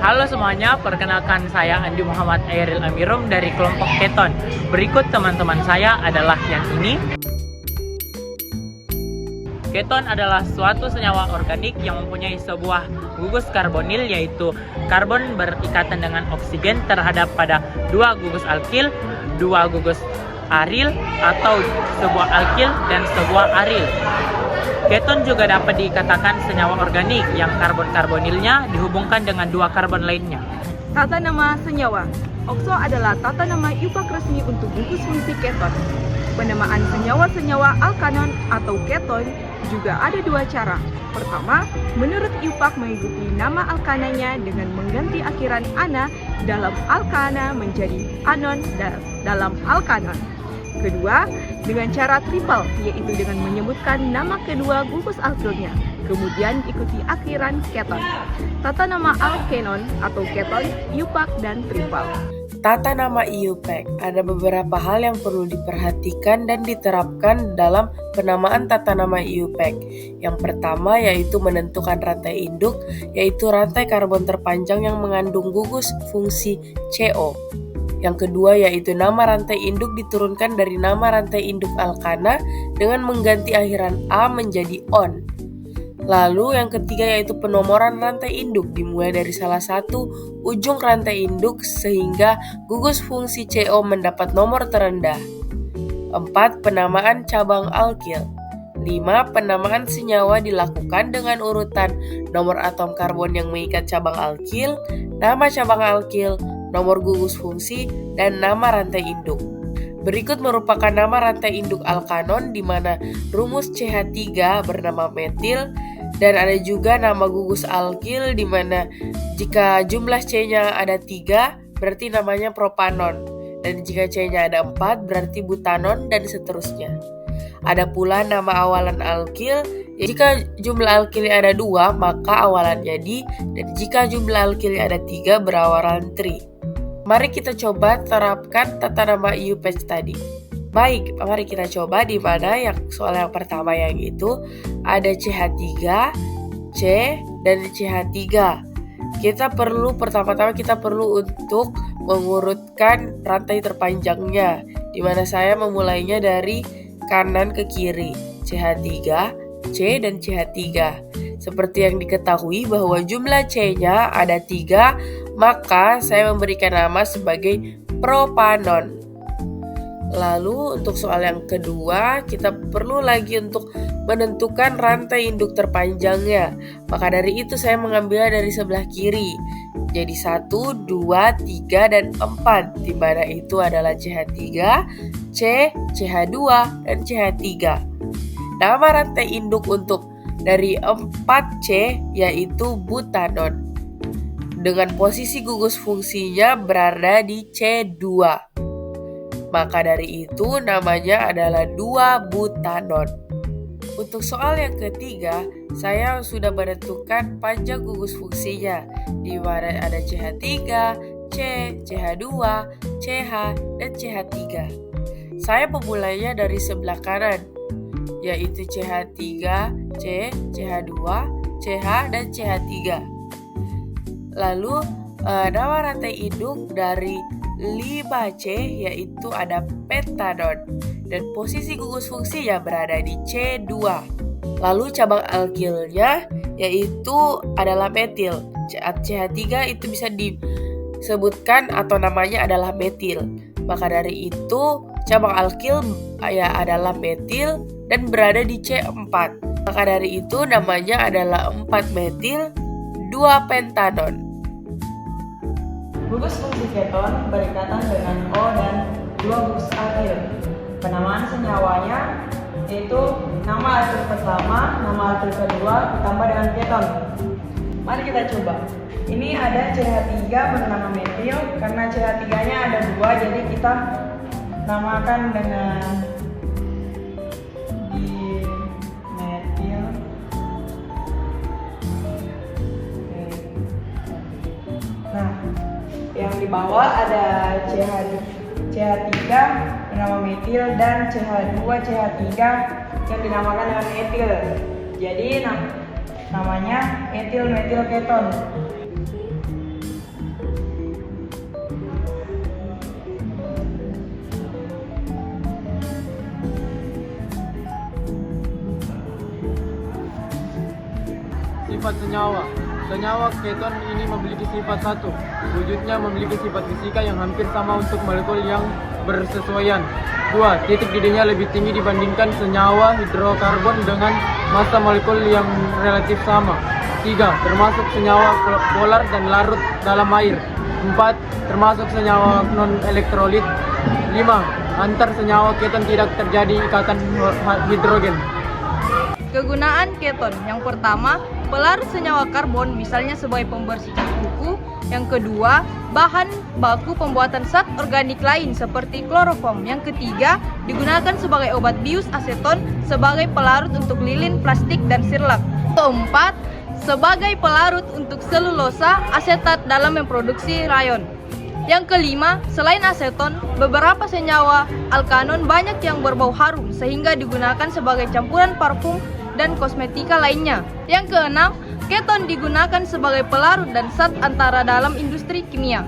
Halo semuanya, perkenalkan saya Andi Muhammad Airil Amirum dari kelompok keton. Berikut teman-teman saya adalah yang ini. Keton adalah suatu senyawa organik yang mempunyai sebuah gugus karbonil, yaitu karbon berikatan dengan oksigen terhadap pada dua gugus alkil, dua gugus aril, atau sebuah alkil dan sebuah aril. Keton juga dapat dikatakan senyawa organik yang karbon-karbonilnya dihubungkan dengan dua karbon lainnya. Tata nama senyawa. Okso adalah tata nama IUPAC resmi untuk gugus fungsi keton. Penamaan senyawa-senyawa alkanon atau keton juga ada dua cara. Pertama, menurut IUPAC mengikuti nama alkananya dengan mengganti akhiran ana dalam alkana menjadi anon dalam alkanon. Kedua, dengan cara triple, yaitu dengan menyebutkan nama kedua gugus alkilnya, kemudian diikuti akhiran keton. Tata nama alkenon atau keton, IUPAC, dan triple. Tata nama IUPAC, ada beberapa hal yang perlu diperhatikan dan diterapkan dalam penamaan tata nama IUPAC. Yang pertama yaitu menentukan rantai induk, yaitu rantai karbon terpanjang yang mengandung gugus fungsi CO. Yang kedua yaitu nama rantai induk diturunkan dari nama rantai induk alkana dengan mengganti akhiran A menjadi on. Lalu yang ketiga yaitu penomoran rantai induk dimulai dari salah satu ujung rantai induk sehingga gugus fungsi CO mendapat nomor terendah. 4. Penamaan cabang alkil. 5. Penamaan senyawa dilakukan dengan urutan nomor atom karbon yang mengikat cabang alkil, nama cabang alkil, nomor gugus fungsi, dan nama rantai induk. Berikut merupakan nama rantai induk alkanon di mana rumus CH3 bernama metil, dan ada juga nama gugus alkil di mana jika jumlah C-nya ada 3 berarti namanya propanon, dan jika C-nya ada 4 berarti butanon, dan seterusnya. Ada pula nama awalan alkil. Jika jumlah alkilnya ada 2 maka awalannya di, dan jika jumlah alkilnya ada 3 berawalan tri. Mari kita coba terapkan tata nama IUPAC tadi. Baik, mari kita coba di mana yang soal yang pertama yang itu ada CH3, C, dan CH3. Pertama-tama kita perlu untuk mengurutkan rantai terpanjangnya, di mana saya memulainya dari kanan ke kiri, CH3, C, dan CH3. Seperti yang diketahui bahwa jumlah C-nya ada 3, maka saya memberikan nama sebagai propanon. Lalu untuk soal yang kedua, kita perlu lagi untuk menentukan rantai induk terpanjangnya. Maka dari itu saya mengambilnya dari sebelah kiri. Jadi 1, 2, 3, dan 4, di mana itu adalah CH3, C, CH2, dan CH3. Nama rantai induk untuk dari 4C yaitu butanon, dengan posisi gugus fungsinya berada di C2. Maka dari itu namanya adalah 2-butanon. Untuk soal yang ketiga, saya sudah menentukan panjang gugus fungsinya, di mana ada CH3, C, CH2, CH, dan CH3. Saya memulainya dari sebelah kanan, yaitu CH3, C, CH2, CH, dan CH3. Lalu nama rantai induk dari 5C yaitu ada pentanon, dan posisi gugus fungsinya berada di C2. Lalu cabang alkilnya yaitu adalah metil. CH3 itu bisa disebutkan atau namanya adalah metil. Maka dari itu cabang alkil adalah metil dan berada di C4. Maka dari itu namanya adalah 4-metil 2-pentanon. Gugus fungsi keton berikatan dengan O dan dua gugus alkil. Penamaan senyawanya yaitu nama alkil pertama, nama alkil kedua ditambah dengan keton. Mari kita coba. Ini ada CH3 bernama metil, karena CH3-nya ada 2, jadi kita namakan dengan di metil. Nah, yang di bawah ada CH3 bernama metil dan CH2 CH3 yang dinamakan dengan etil. Jadi namanya etil metil keton. sifat senyawa. Senyawa keton ini memiliki sifat satu. Wujudnya memiliki sifat fisika yang hampir sama untuk molekul yang bersesuaian. 2. Titik didihnya lebih tinggi dibandingkan senyawa hidrokarbon dengan massa molekul yang relatif sama. 3. Termasuk senyawa polar dan larut dalam air. 4. Termasuk senyawa non-elektrolit. 5. Antar senyawa keton tidak terjadi ikatan hidrogen. Kegunaan keton. Yang pertama, pelarut senyawa karbon misalnya sebagai pembersih cat kuku. Yang kedua, bahan baku pembuatan zat organik lain seperti kloroform. Yang ketiga, digunakan sebagai obat bius aseton sebagai pelarut untuk lilin, plastik, dan sirlak. Keempat, sebagai pelarut untuk selulosa asetat dalam memproduksi rayon. Yang kelima, selain aseton, beberapa senyawa alkanon banyak yang berbau harum sehingga digunakan sebagai campuran parfum dan kosmetika lainnya. Yang keenam, keton digunakan sebagai pelarut dan zat antara dalam industri kimia.